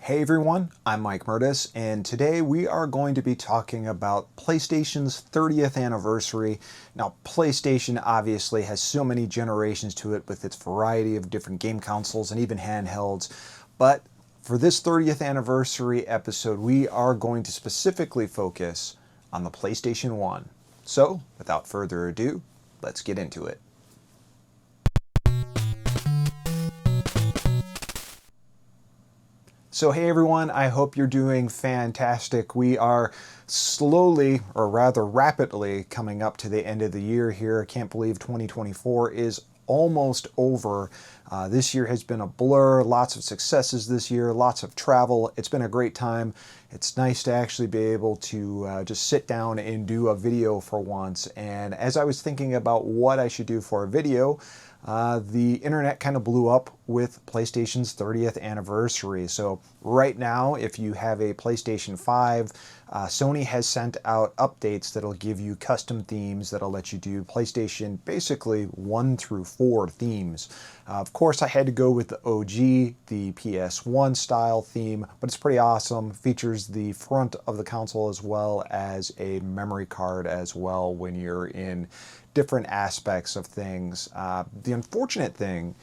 Hey everyone, I'm Mike Murtis, and today we are going to be talking about PlayStation's 30th anniversary. Now, PlayStation obviously has so many generations to it with its variety of different game consoles and even handhelds, but for this 30th anniversary episode, we are going to specifically focus on the PlayStation 1. So, without further ado, let's get into it. So hey everyone, I hope you're doing fantastic. We are slowly, or rather rapidly, coming up to the end of the year here. I can't believe 2024 is almost over. This year has been a blur, lots of successes this year, lots of travel. It's been a great time. It's nice to actually be able to just sit down and do a video for once. And as I was thinking about what I should do for a video, the internet kind of blew up with PlayStation's 30th anniversary. So right now, if you have a PlayStation 5, Sony has sent out updates that'll give you custom themes that'll let you do PlayStation basically 1 through 4 themes. Of course, I had to go with the OG, the PS1 style theme, but it's pretty awesome. Features the front of the console as well as a memory card as well when you're in different aspects of things. The unfortunate thing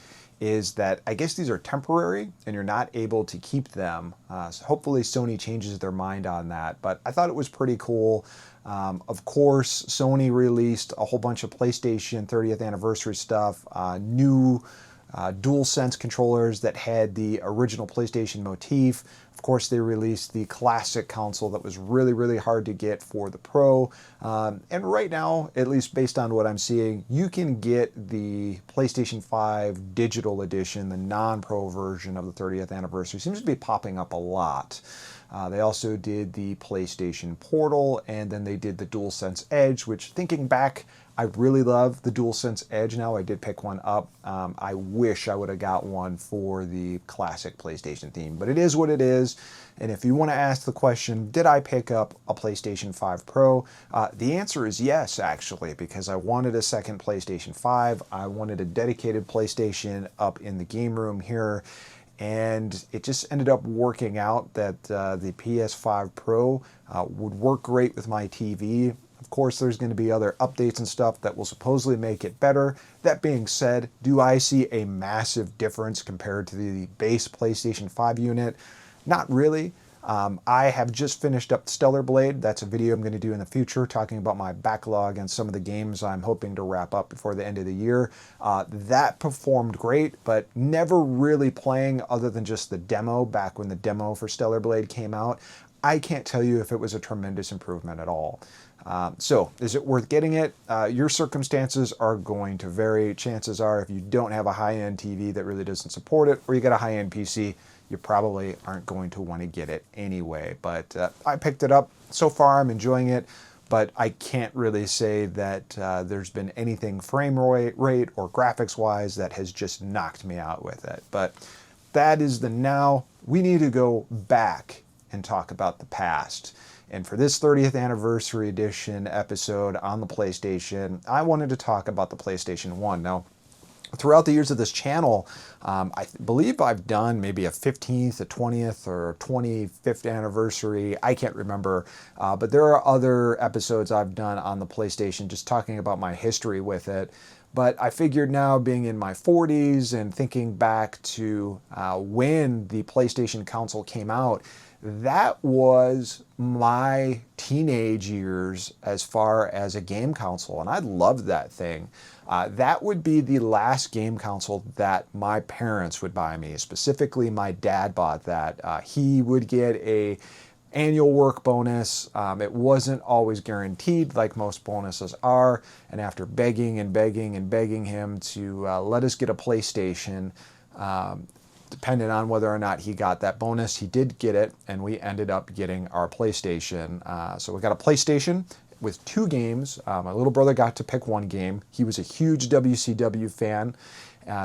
is that I guess these are temporary and you're not able to keep them. So hopefully Sony changes their mind on that, but I thought it was pretty cool. Of course, Sony released a whole bunch of PlayStation 30th anniversary stuff, new DualSense controllers that had the original PlayStation motif. Of course, they released the classic console that was really hard to get for the Pro. And right now, at least based on what I'm seeing, you can get the PlayStation 5 digital edition, the non-Pro version of the 30th anniversary. Seems to be popping up a lot. They also did the PlayStation Portal, and then they did the DualSense Edge, which, thinking back, I really love the DualSense Edge now. I did pick one up. I wish I would have got one for the classic PlayStation theme, but it is what it is. And if you want to ask the question, did I pick up a PlayStation 5 Pro? The answer is yes, actually, because I wanted a second PlayStation 5. I wanted a dedicated PlayStation up in the game room here. And it just ended up working out that the PS5 Pro would work great with my TV. Of course, there's going to be other updates and stuff that will supposedly make it better. That being said, do I see a massive difference compared to the base PlayStation 5 unit? Not really. I have just finished up Stellar Blade. That's a video I'm going to do in the future, talking about my backlog and some of the games I'm hoping to wrap up before the end of the year. That performed great, but never really playing other than just the demo back when the demo for Stellar Blade came out. I can't tell you if it was a tremendous improvement at all. So, is it worth getting it? Your circumstances are going to vary. Chances are, if you don't have a high-end TV that really doesn't support it, or you got a high-end PC, you probably aren't going to want to get it anyway. But I picked it up. So far, I'm enjoying it, but I can't really say that there's been anything frame rate or graphics-wise that has just knocked me out with it. But that is the now. We need to go back and talk about the past. And for this 30th anniversary edition episode on the PlayStation, I wanted to talk about the PlayStation 1. Now, throughout the years of this channel, I believe I've done maybe a 15th, a 20th, or 25th anniversary. I can't remember. But there are other episodes I've done on the PlayStation just talking about my history with it. But I figured now, being in my 40s and thinking back to when the PlayStation console came out, that was my teenage years as far as a game console, and I loved that thing. That would be the last game console that my parents would buy me. Specifically, my dad bought that. He would get a annual work bonus. It wasn't always guaranteed like most bonuses are, and after begging and begging and begging him to let us get a PlayStation, depending on whether or not he got that bonus, he did get it, and we ended up getting our PlayStation. So we got a PlayStation with 2 games. My little brother got to pick 1 game. He was a huge WCW fan,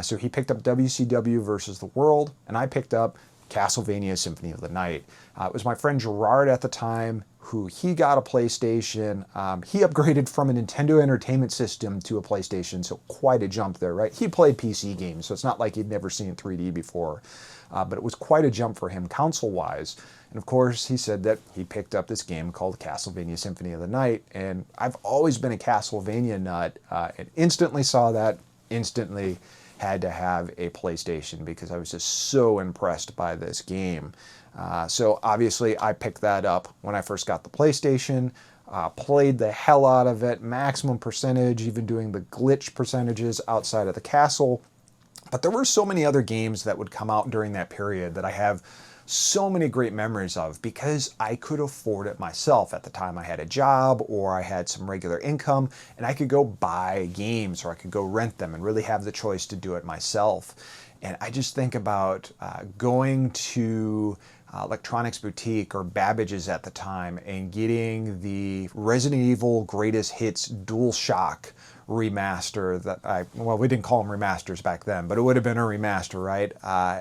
so he picked up WCW versus the World, and I picked up Castlevania Symphony of the Night. It was my friend Gerard at the time. who he got a PlayStation. He upgraded from a Nintendo Entertainment System to a PlayStation, so quite a jump there, right? He played PC games, so it's not like he'd never seen 3D before, but it was quite a jump for him console-wise. And of course, he said that he picked up this game called Castlevania Symphony of the Night, and I've always been a Castlevania nut, and instantly saw that, instantly had to have a PlayStation because I was just so impressed by this game. So obviously I picked that up when I first got the PlayStation, played the hell out of it, maximum percentage, even doing the glitch percentages outside of the castle. But there were so many other games that would come out during that period that I have so many great memories of because I could afford it myself. At the time I had a job or I had some regular income and I could go buy games or I could go rent them and really have the choice to do it myself. And I just think about going to Electronics Boutique or Babbage's at the time and getting the Resident Evil Greatest Hits DualShock remaster that well, we didn't call them remasters back then, but it would have been a remaster, right?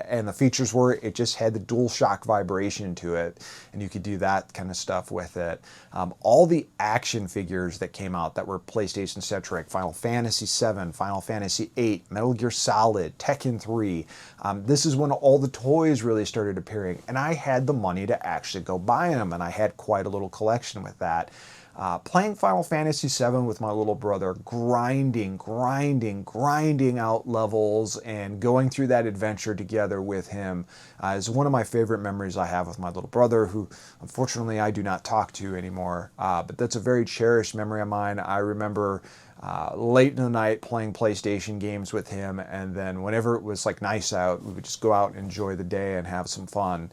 And the features were, it just had the DualShock vibration to it, and you could do that kind of stuff with it. All the action figures that came out that were PlayStation-centric, Final Fantasy VII, Final Fantasy VIII, Metal Gear Solid, Tekken 3. This is when all the toys really started appearing, and I had the money to actually go buy them, and I had quite a little collection with that. Playing Final Fantasy VII with my little brother, grinding out levels and going through that adventure together with him is one of my favorite memories I have with my little brother, who unfortunately I do not talk to anymore. But that's a very cherished memory of mine. I remember late in the night playing PlayStation games with him, and then whenever it was like nice out, we would just go out and enjoy the day and have some fun.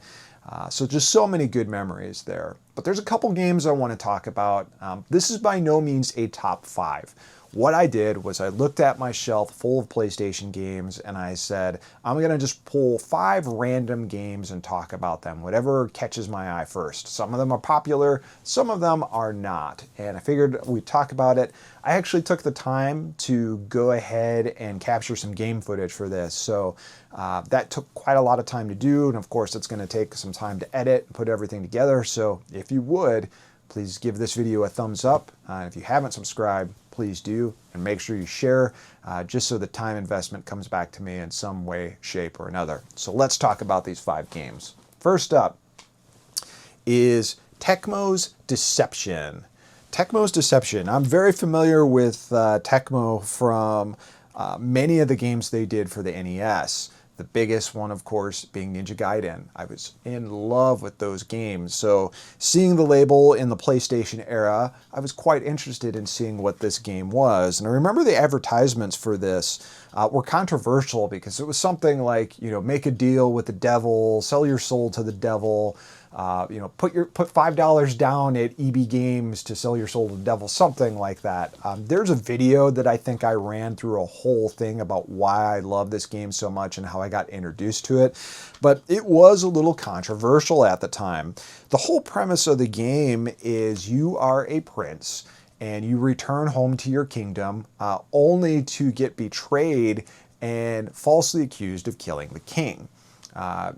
So just so many good memories there. But there's a couple games I want to talk about. This is by no means a top 5. What I did was I looked at my shelf full of PlayStation games and I said, I'm going to just pull 5 random games and talk about them, whatever catches my eye first. Some of them are popular, some of them are not. And I figured we'd talk about it. I actually took the time to go ahead and capture some game footage for this. So that took quite a lot of time to do. And of course, it's going to take some time to edit and put everything together. So if you would, please give this video a thumbs up. If you haven't subscribed, please do, and make sure you share, just so the time investment comes back to me in some way, shape, or another. So let's talk about these 5 games. First up is Tecmo's Deception. Tecmo's Deception. I'm very familiar with Tecmo from many of the games they did for the NES. The biggest one, of course, being Ninja Gaiden. I was in love with those games. So seeing the label in the PlayStation era, I was quite interested in seeing what this game was. And I remember the advertisements for this were controversial because it was something like, you know, make a deal with the devil, sell your soul to the devil, you know, put $5 down at EB Games to sell your soul to the devil, something like that. There's a video that I think I ran through a whole thing about why I love this game so much and how I got introduced to it, but it was a little controversial at the time. The whole premise of the game is you are a prince and you return home to your kingdom only to get betrayed and falsely accused of killing the king.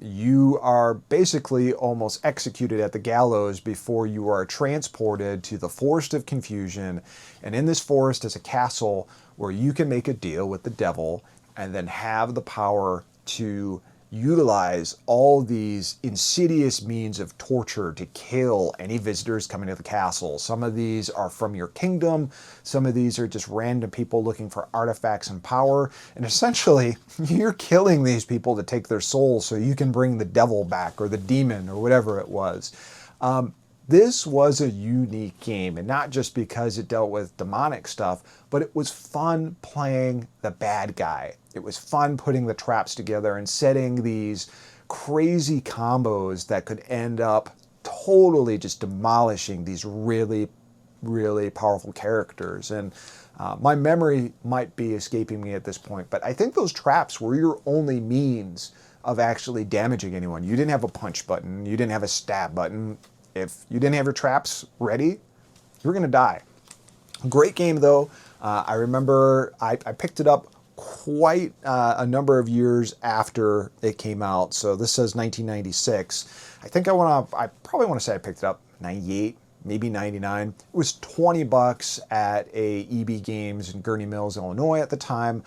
You are basically almost executed at the gallows before you are transported to the Forest of Confusion. And in this forest is a castle where you can make a deal with the devil and then have the power to utilize all these insidious means of torture to kill any visitors coming to the castle. Some of these are from your kingdom. Some of these are just random people looking for artifacts and power. And essentially, you're killing these people to take their souls so you can bring the devil back or the demon or whatever it was. This was a unique game, and not just because it dealt with demonic stuff, but it was fun playing the bad guy. It was fun putting the traps together and setting these crazy combos that could end up totally just demolishing these really, really powerful characters. And my memory might be escaping me at this point, but I think those traps were your only means of actually damaging anyone. You didn't have a punch button. You didn't have a stab button. If you didn't have your traps ready, you were going to die. Great game, though. I remember I picked it up quite a number of years after it came out. So this says 1996. I think I probably want to say I picked it up 98, maybe 99. It was 20 bucks at a EB Games in Gurney Mills, Illinois at the time.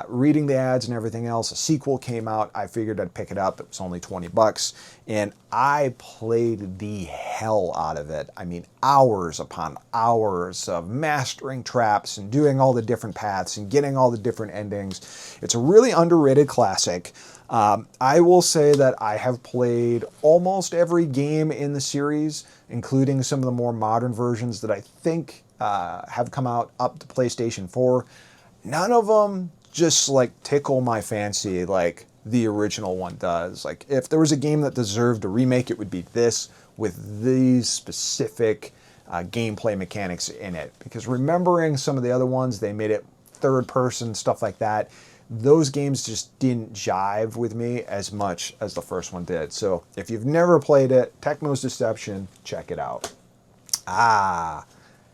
Reading the ads and everything else, a sequel came out. I figured I'd pick it up. It was only 20 bucks. And I played the hell out of it. I mean, hours upon hours of mastering traps and doing all the different paths and getting all the different endings. It's a really underrated classic. I will say that I have played almost every game in the series, including some of the more modern versions that I think have come out up to PlayStation 4. None of them just like tickle my fancy like the original one does. Like if there was a game that deserved a remake, it would be this with these specific gameplay mechanics in it. Because remembering some of the other ones, they made it third person, stuff like that. Those games just didn't jive with me as much as the first one did. So if you've never played it, Tecmo's Deception, check it out.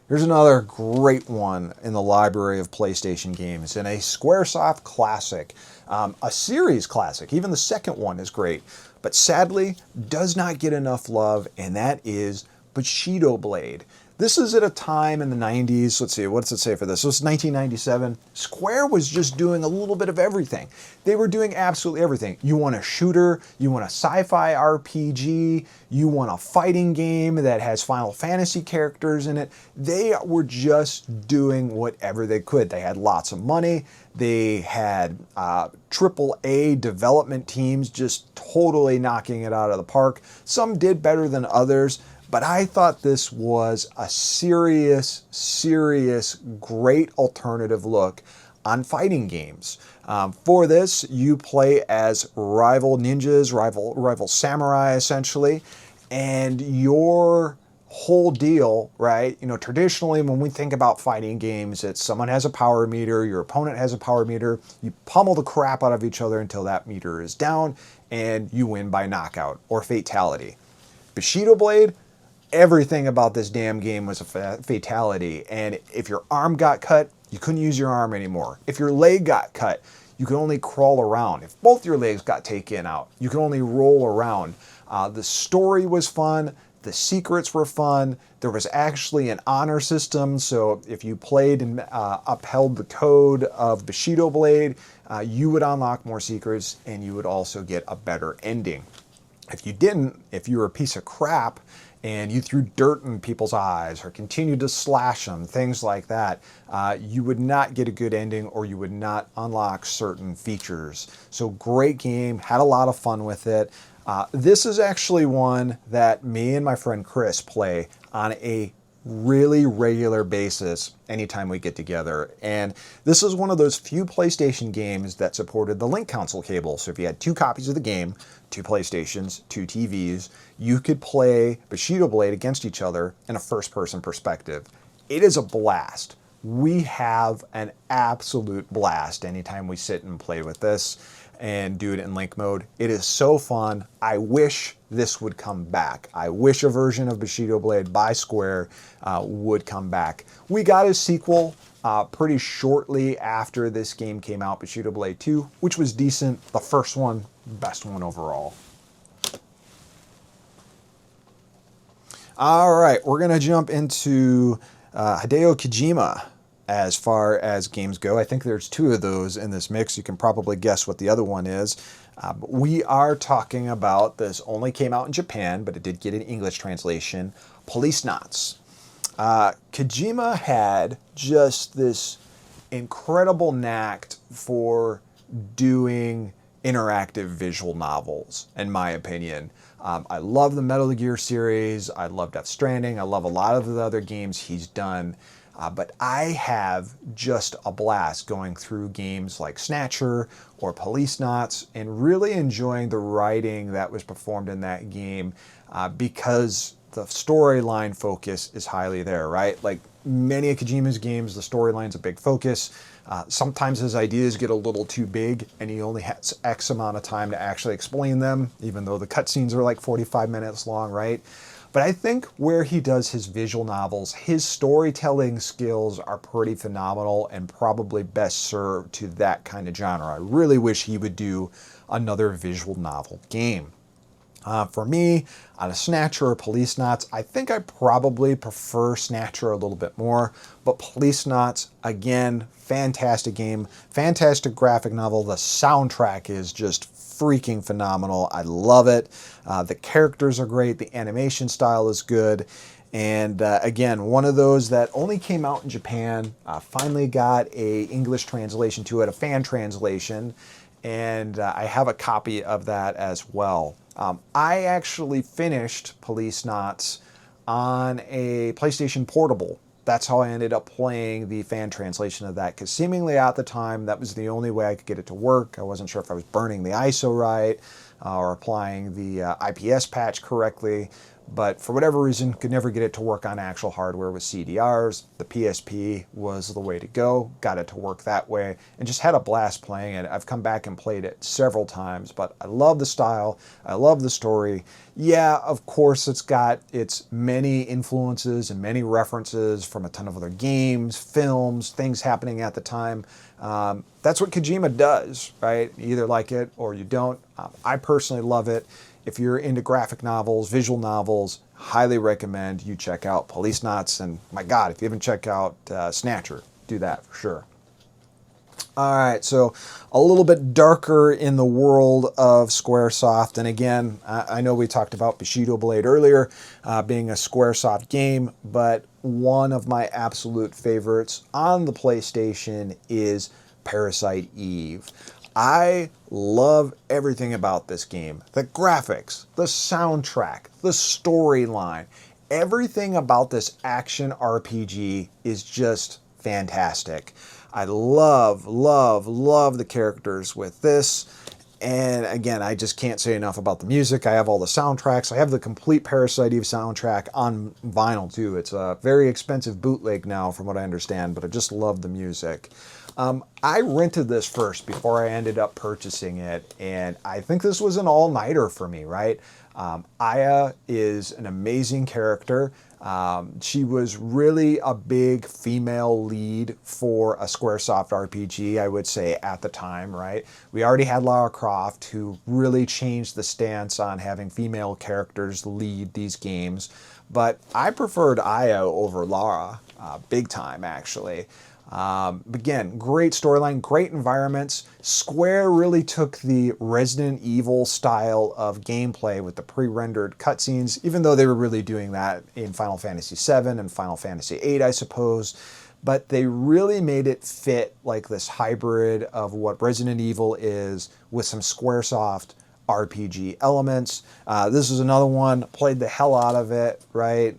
Here's another great one in the library of PlayStation games, and a Squaresoft classic, a series classic. Even the second one is great, but sadly does not get enough love, and that is Bushido Blade. This is at a time in the 90s. Let's see, what does it say for this? This was 1997. Square was just doing a little bit of everything. They were doing absolutely everything. You want a shooter, you want a sci-fi RPG, you want a fighting game that has Final Fantasy characters in it. They were just doing whatever they could. They had lots of money. They had AAA development teams just totally knocking it out of the park. Some did better than others. But I thought this was a serious, great alternative look on fighting games. For this, you play as rival ninjas, rival samurai, essentially, and your whole deal, right? You know, traditionally when we think about fighting games, it's someone has a power meter, your opponent has a power meter, you pummel the crap out of each other until that meter is down, and you win by knockout or fatality. Bushido Blade, everything about this damn game was a fatality, and if your arm got cut, you couldn't use your arm anymore. If your leg got cut, you could only crawl around. If both your legs got taken out, you could only roll around. The story was fun. The secrets were fun. There was actually an honor system, so if you played and upheld the code of Bushido Blade, you would unlock more secrets, and you would also get a better ending. If you didn't, if you were a piece of crap, and you threw dirt in people's eyes or continued to slash them, things like that, you would not get a good ending, or you would not unlock certain features. So great game, had a lot of fun with it. This is actually one that me and my friend Chris play on a really regular basis anytime we get together. And this is one of those few PlayStation games that supported the link console cable. So if you had 2 copies of the game, 2 PlayStations, 2 TVs, you could play Bushido Blade against each other in a first-person perspective. It is a blast. We have an absolute blast anytime we sit and play with this and do it in link mode. It is so fun. I wish this would come back. I wish a version of Bushido Blade by Square would come back. We got a sequel pretty shortly after this game came out, Bushido Blade 2, which was decent. The first one, best one overall. All right, we're gonna jump into Hideo Kojima as far as games go. I think there's 2 of those in this mix. You can probably guess what the other one is. But we are talking about, this only came out in Japan, but it did get an English translation, Policenauts. Kojima had just this incredible knack for doing interactive visual novels, in my opinion. I love the Metal Gear series. I love Death Stranding. I love a lot of the other games he's done. But I have just a blast going through games like Snatcher or Policenauts and really enjoying the writing that was performed in that game because the storyline focus is highly there, right? Like many of Kojima's games, the storyline's a big focus. Sometimes his ideas get a little too big and he only has X amount of time to actually explain them, even though the cutscenes are like 45 minutes long, right? But I think where he does his visual novels, his storytelling skills are pretty phenomenal and probably best served to that kind of genre. I really wish he would do another visual novel game. For me, on a Snatcher or Policenauts, I think I probably prefer Snatcher a little bit more, but Policenauts, again, fantastic game, fantastic graphic novel. The soundtrack is just freaking phenomenal. I love it. The characters are great. The animation style is good. And again, one of those that only came out in Japan, finally got a English translation to it, a fan translation, and I have a copy of that as well. I actually finished Policenauts on a PlayStation Portable. That's how I ended up playing the fan translation of that, because seemingly at the time, that was the only way I could get it to work. I wasn't sure if I was burning the ISO right or applying the IPS patch correctly. But for whatever reason, could never get it to work on actual hardware with CDRs. The PSP was the way to go, got it to work that way, and just had a blast playing it. I've come back and played it several times, but I love the style, I love the story. Yeah, of course, it's got its many influences and many references from a ton of other games, films, things happening at the time. That's what Kojima does, right? You either like it or you don't. I personally love it. If you're into graphic novels, visual novels, highly recommend you check out Policenauts. And my God, if you haven't checked out Snatcher, do that for sure. All right, so a little bit darker in the world of Squaresoft. And again, I know we talked about Bushido Blade earlier, being a Squaresoft game, but one of my absolute favorites on the PlayStation is Parasite Eve. I love everything about this game. The graphics, the soundtrack, the storyline, everything about this action RPG is just fantastic. I love, love, love the characters with this. And again, I just can't say enough about the music. I have all the soundtracks. I have the complete Parasite Eve soundtrack on vinyl too. It's a very expensive bootleg now from what I understand, but I just love the music. I rented this first before I ended up purchasing it, and I think this was an all-nighter for me, right? Aya is an amazing character. She was really a big female lead for a Squaresoft RPG, I would say, at the time, right? We already had Lara Croft, who really changed the stance on having female characters lead these games, but I preferred Aya over Lara, big time, actually. Again, great storyline, great environments. Square really took the Resident Evil style of gameplay with the pre-rendered cutscenes, even though they were really doing that in Final Fantasy VII and Final Fantasy VIII, I suppose. But they really made it fit like this hybrid of what Resident Evil is with some Squaresoft RPG elements. This is another one, played the hell out of it, right?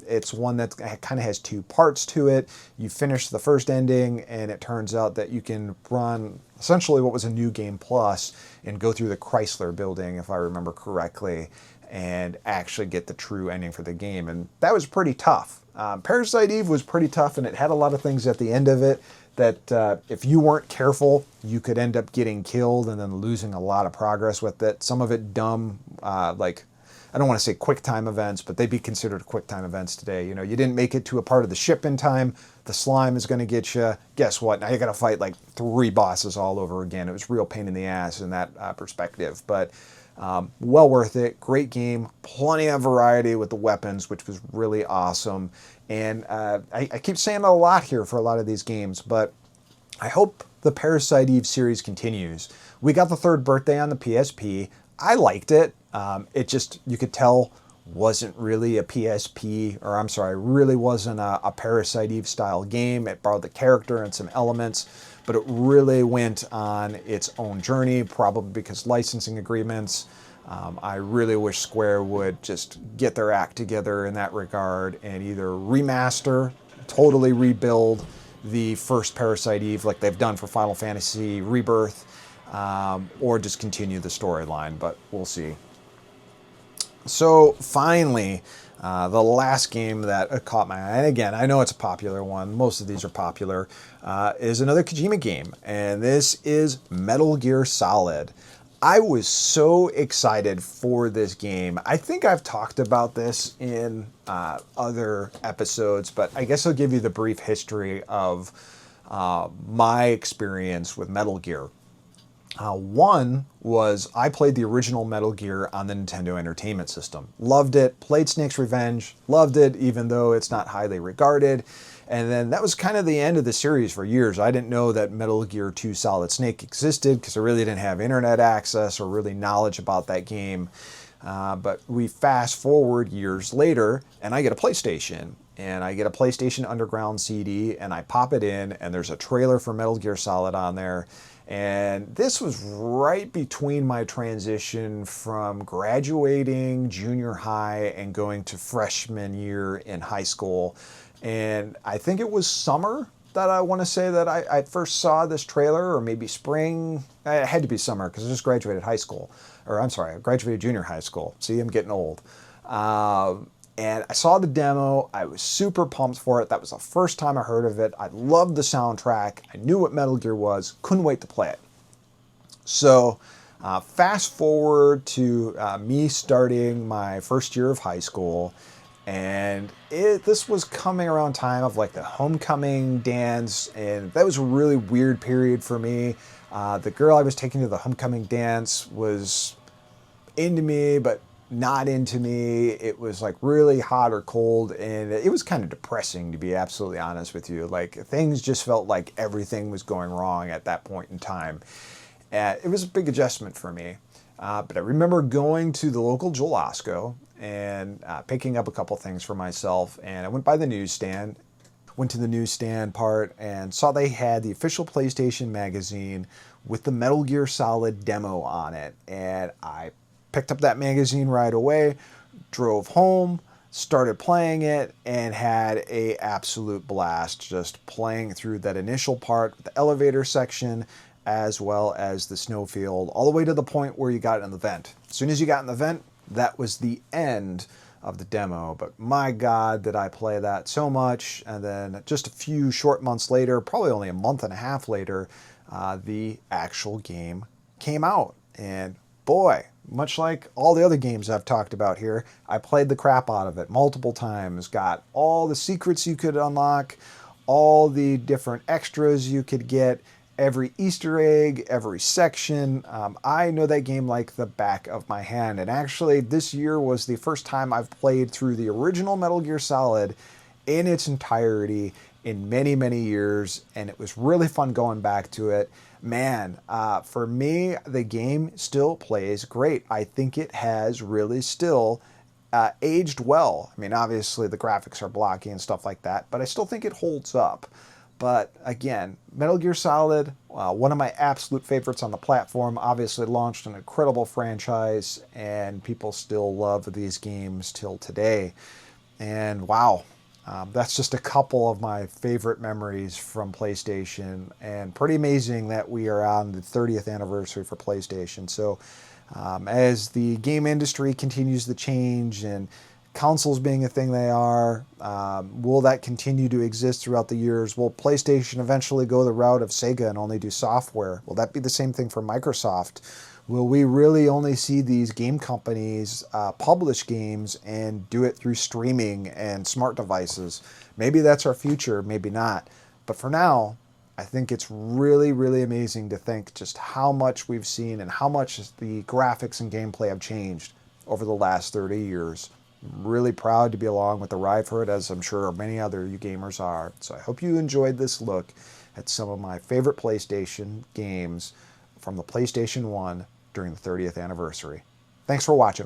It's one that kind of has two parts to it. You finish the first ending and it turns out that you can run essentially what was a New Game Plus and go through the Chrysler building, if I remember correctly, and actually get the true ending for the game. And that was pretty tough. Parasite Eve was pretty tough, and it had a lot of things at the end of it that if you weren't careful, you could end up getting killed and then losing a lot of progress with it. Some of it dumb, like, I don't want to say quick time events, but they'd be considered quick time events today. You know, you didn't make it to a part of the ship in time, the slime is going to get you. Guess what? Now you got to fight like 3 bosses all over again. It was a real pain in the ass in that perspective, but well worth it. Great game, plenty of variety with the weapons, which was really awesome. And I keep saying a lot here for a lot of these games, but I hope the Parasite Eve series continues. We got the 3rd birthday on the PSP. I liked it. It just, you could tell, wasn't really a PSP, or I'm sorry, really wasn't a Parasite Eve style game. It borrowed the character and some elements, but it really went on its own journey, probably because licensing agreements. I really wish Square would just get their act together in that regard and either remaster, totally rebuild the first Parasite Eve like they've done for Final Fantasy Rebirth, or just continue the storyline, but we'll see. So finally, the last game that caught my eye, and again, I know it's a popular one, most of these are popular, is another Kojima game, and this is Metal Gear Solid. I was so excited for this game. I think I've talked about this in other episodes, but I guess I'll give you the brief history of my experience with Metal Gear. One was I played the original Metal Gear on the Nintendo Entertainment System. Loved it, played Snake's Revenge, loved it, even though it's not highly regarded. And then that was kind of the end of the series for years. I didn't know that Metal Gear 2 Solid Snake existed because I really didn't have internet access or really knowledge about that game. But we fast forward years later, and I get a PlayStation. And I get a PlayStation Underground CD, and I pop it in, and there's a trailer for Metal Gear Solid on there. And this was right between my transition from graduating junior high and going to freshman year in high school. And I think it was summer that I want to say that I first saw this trailer, or maybe spring. It had to be summer because I just graduated high school. Or I'm sorry, I graduated junior high school. See, I'm getting old. And I saw the demo. I was super pumped for it. That was the first time I heard of it. I loved the soundtrack. I knew what Metal Gear was. Couldn't wait to play it. So fast forward to me starting my first year of high school. And this was coming around time of like the homecoming dance. And that was a really weird period for me. The girl I was taking to the homecoming dance was into me, but not into me. It was like really hot or cold, and it was kind of depressing, to be absolutely honest with you. Like, things just felt like everything was going wrong at that point in time. It was a big adjustment for me. But I remember going to the local Joel Osco and picking up a couple things for myself, and I went by the newsstand. Went to the newsstand part and saw they had the official PlayStation magazine with the Metal Gear Solid demo on it, and I picked up that magazine right away, drove home, started playing it, and had an absolute blast just playing through that initial part, the elevator section, as well as the snowfield, all the way to the point where you got in the vent. As soon as you got in the vent, that was the end of the demo. But my God, did I play that so much. And then just a few short months later, probably only a month and a half later, the actual game came out. And boy, much like all the other games I've talked about here, I played the crap out of it multiple times, got all the secrets you could unlock, all the different extras you could get, every Easter egg, every section. I know that game like the back of my hand. And actually, this year was the first time I've played through the original Metal Gear Solid in its entirety in many, many years. And it was really fun going back to it. Man, for me, the game still plays great. I think it has really still aged well. I mean, obviously the graphics are blocky and stuff like that, but I still think it holds up. But again, Metal Gear Solid, one of my absolute favorites on the platform, obviously launched an incredible franchise, and people still love these games till today. And wow, that's just a couple of my favorite memories from PlayStation, and pretty amazing that we are on the 30th anniversary for PlayStation. So as the game industry continues to change and consoles being a thing they are, will that continue to exist throughout the years? Will PlayStation eventually go the route of Sega and only do software? Will that be the same thing for Microsoft? Will we really only see these game companies publish games and do it through streaming and smart devices? Maybe that's our future, maybe not. But for now, I think it's really, really amazing to think just how much we've seen and how much the graphics and gameplay have changed over the last 30 years. I'm really proud to be along with the ride for it, as I'm sure many other you gamers are. So I hope you enjoyed this look at some of my favorite PlayStation games from the PlayStation 1 during the 30th anniversary. Thanks for watching.